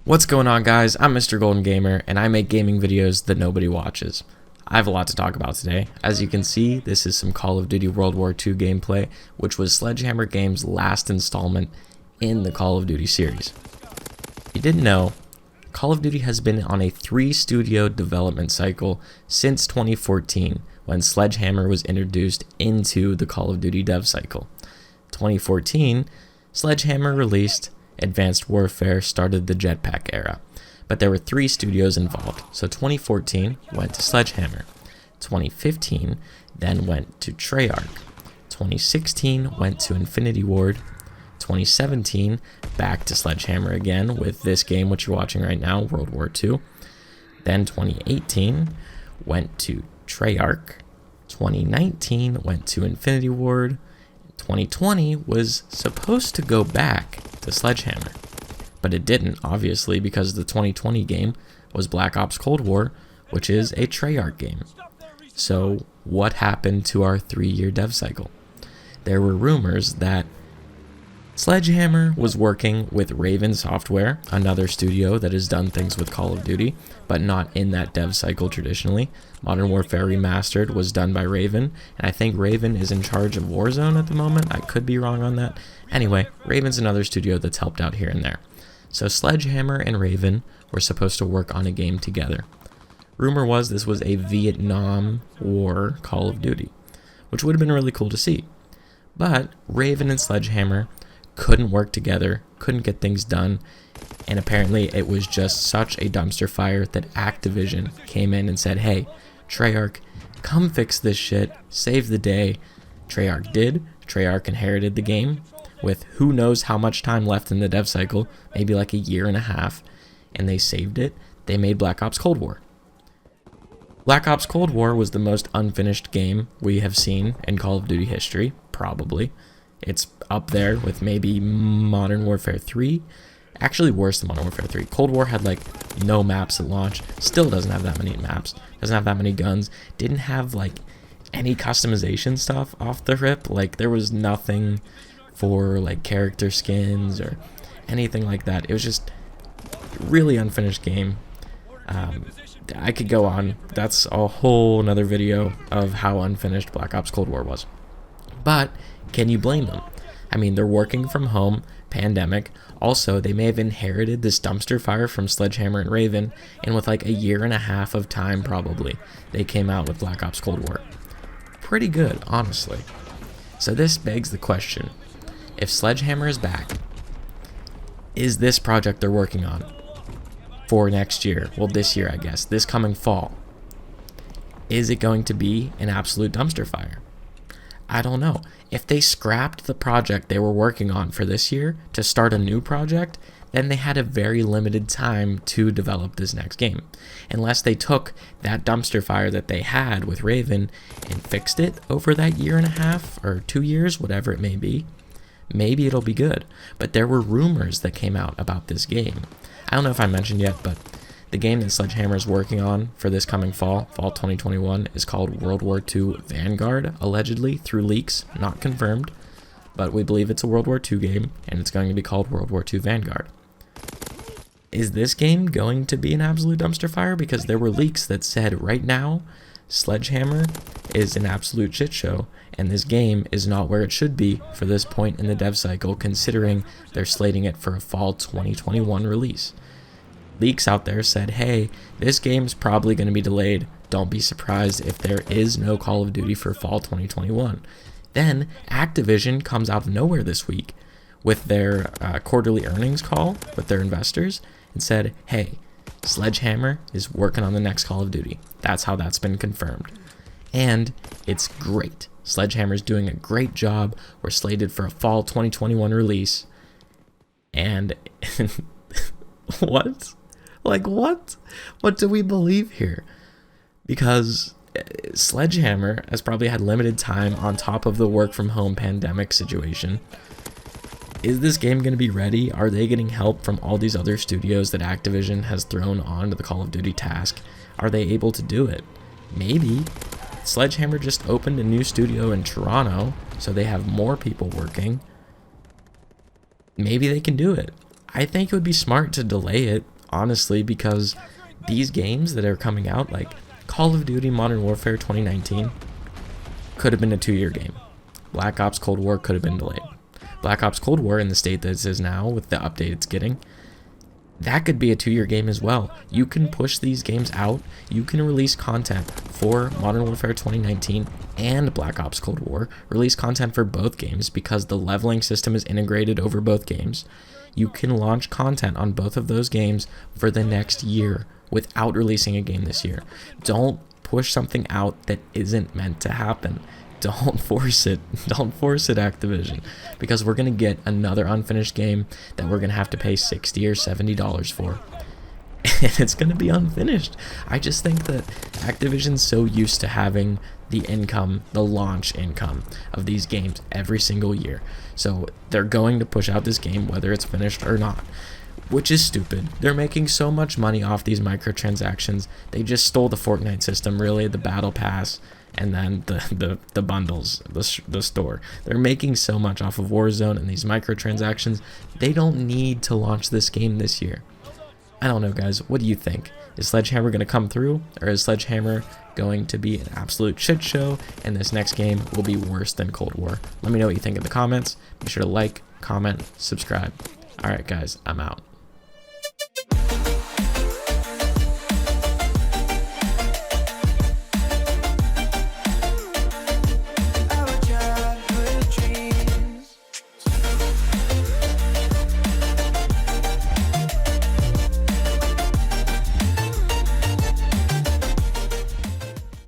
What's going on, guys? I'm Mr. Golden Gamer, and I make gaming videos that nobody watches. I have a lot to talk about today. As you can see, this is some Call of Duty World War II gameplay, which was Sledgehammer Games' last installment in the Call of Duty series. If you didn't know, Call of Duty has been on a 3-studio development cycle since 2014, when Sledgehammer was introduced into the Call of Duty dev cycle. 2014, Sledgehammer released Advanced Warfare, started the Jetpack era, but there were 3 studios involved. So 2014 went to Sledgehammer, 2015 then went to Treyarch, 2016 went to Infinity Ward, 2017 back to Sledgehammer again with this game which you're watching right now, World War II. Then 2018 went to Treyarch, 2019 went to Infinity Ward, 2020 was supposed to go back to Sledgehammer, but it didn't, obviously, because the 2020 game was Black Ops Cold War, which is a Treyarch game. So what happened to our 3-year dev cycle? There were rumors that Sledgehammer was working with Raven Software, another studio that has done things with Call of Duty, but not in that dev cycle traditionally. Modern Warfare Remastered was done by Raven, and I think Raven is in charge of Warzone at the moment. I could be wrong on that. Anyway, Raven's another studio that's helped out here and there. So Sledgehammer and Raven were supposed to work on a game together. Rumor was this was a Vietnam War Call of Duty, which would have been really cool to see. But Raven and Sledgehammer couldn't work together, couldn't get things done, and apparently it was just such a dumpster fire that Activision came in and said, hey, Treyarch, come fix this shit, save the day. Treyarch did. Treyarch inherited the game with who knows how much time left in the dev cycle, maybe like a year and a half, and they saved it. They made Black Ops Cold War. Black Ops Cold War was the most unfinished game we have seen in Call of Duty history, probably. It's up there with maybe Modern Warfare 3. Actually worse than Modern Warfare 3. Cold War had like no maps at launch. Still doesn't have that many maps. Doesn't have that many guns. Didn't have like any customization stuff off the rip. Like there was nothing for like character skins or anything like that. It was just really unfinished game. I could go on. That's a whole nother video of how unfinished Black Ops Cold War was. But can you blame them? I mean, they're working from home, pandemic. Also, they may have inherited this dumpster fire from Sledgehammer and Raven, and with like a year and a half of time probably, they came out with Black Ops Cold War. Pretty good, honestly. So this begs the question, if Sledgehammer is back, is this project they're working on for next year, well this year I guess, this coming fall, is it going to be an absolute dumpster fire? I don't know. If they scrapped the project they were working on for this year to start a new project, then they had a very limited time to develop this next game. Unless they took that dumpster fire that they had with Raven and fixed it over that year and a half or 2 years, whatever it may be, maybe it'll be good. But there were rumors that came out about this game. I don't know if I mentioned yet, but the game that Sledgehammer is working on for this coming fall 2021, is called World War II Vanguard, allegedly, through leaks, not confirmed, but we believe it's a World War II game, and it's going to be called World War II Vanguard. Is this game going to be an absolute dumpster fire? Because there were leaks that said right now, Sledgehammer is an absolute shit show, and this game is not where it should be for this point in the dev cycle, considering they're slating it for a fall 2021 release. Leaks out there said, hey, this game's probably going to be delayed. Don't be surprised if there is no Call of Duty for fall 2021. Then Activision comes out of nowhere this week with their quarterly earnings call with their investors and said, hey, Sledgehammer is working on the next Call of Duty. That's how that's been confirmed. And it's great. Sledgehammer's doing a great job. We're slated for a fall 2021 release. And what? Like, what? What do we believe here? Because Sledgehammer has probably had limited time on top of the work from home pandemic situation. Is this game going to be ready? Are they getting help from all these other studios that Activision has thrown onto the Call of Duty task? Are they able to do it? Maybe. Sledgehammer just opened a new studio in Toronto, so they have more people working. Maybe they can do it. I think it would be smart to delay it, honestly, because these games that are coming out, like Call of Duty Modern Warfare 2019, could have been a 2-year game. Black Ops Cold War could have been delayed. Black Ops Cold War in the state that it is now, with the update it's getting, that could be a 2-year game as well. You can push these games out. You can release content for Modern Warfare 2019 and Black Ops Cold War. Release content for both games because the leveling system is integrated over both games. You can launch content on both of those games for the next year without releasing a game this year. Don't push something out that isn't meant to happen. Don't force it. Don't force it, Activision, because we're going to get another unfinished game that we're going to have to pay $60 or $70 for. And it's going to be unfinished. I just think that Activision's so used to having the income, the launch income of these games every single year. So they're going to push out this game whether it's finished or not, which is stupid. They're making so much money off these microtransactions. They just stole the Fortnite system, really, the battle pass, and then the bundles, the store. They're making so much off of Warzone and these microtransactions. They don't need to launch this game this year. I don't know, guys. What do you think? Is Sledgehammer going to come through, or is Sledgehammer going to be an absolute shit show, and this next game will be worse than Cold War? Let me know what you think in the comments. Be sure to like, comment, subscribe. Alright, guys, I'm out.